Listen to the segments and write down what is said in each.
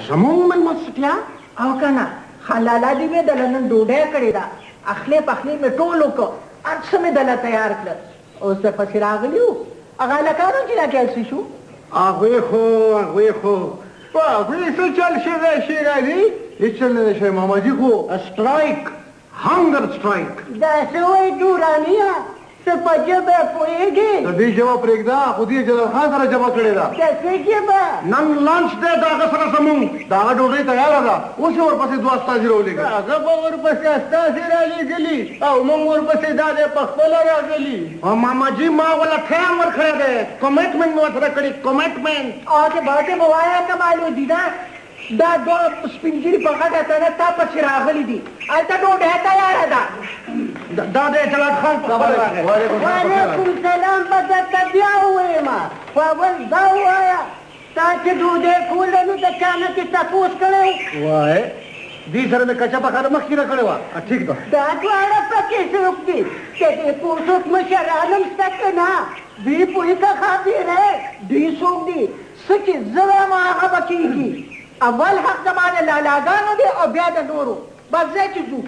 زمونږ مېلمستیا او کنه خلاله دې مې دله نن ډوډۍ کړې ده اخلي پخلي مې ټول وکړ هر څه مې دله تیار کړل اوس درپسې راغلي وو هغه هلکانو چې دا کیسې شو هغوی خو هغوی څه چل شوی شیرازي هېڅ چل نه دی شوی ماماجي خو سټرایک هنګر سټرایک دا څه وایي ډورانیه څه په ژبه پوهېږې د دې ژبه پرېږده خو دې جلال خان سره ژبه کړې ده د څه ژبه نن لنچ دی د هغه سره زمونږ د هغه ډوډۍ تیاره ده اوس یې ورپسې دوه استازي راولېږه هغه به ورپسې استازي رالېږلي او موږ ورپسې دا دی پخپله راغلي ماماجي ما ولا ټایم ورکړی دی کمیټمنټ مې ورسره کړي کمیټمنټ او د باټې به وایه که معلوم دي نه دا دوه سپین ږیري په غټه تنه تا پسې راغلي دي هلته ډوډۍ تیاره ده دا د جلال خان په خبره راغی وعلیکم سلام به درته بیا ووایم خو اول دا ووایه تا چې ډوډۍ کوله نو د چا نه چې تپوس کړی وای دې سره مې کچه پخاره مخکې نه کړې وه ټیک ده دا دواړه پکې څوک دي چې دې پوسوک مشران هم شته که نه دوی پوهې که خاطره دوی څوک دي څه چې زه وایم هغه به کېږي اول حق زما د لالاګانو دی او بیا د نورو بس ځای چې ځو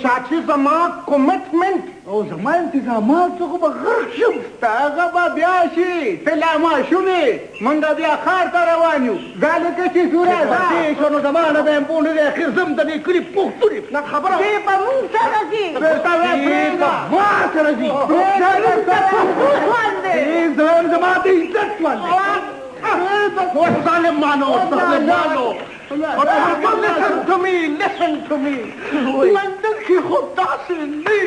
چاچی زما کمیټمنټ او زما انتظامات څه خو به غرق شم ستا هغه به بیا شي ته لا ماشومې موږ بیا ښار ته روان یو ځکه چې سوره ده شو نو زما نه به یم پوه نه دی اخر زم د دې کلي پوښتنې نه خبره دې به مونږ سره ځي بېرته ما سره ځي زما د عزت سوال دی ظالمانو listen to me لندن کې خو داسې نه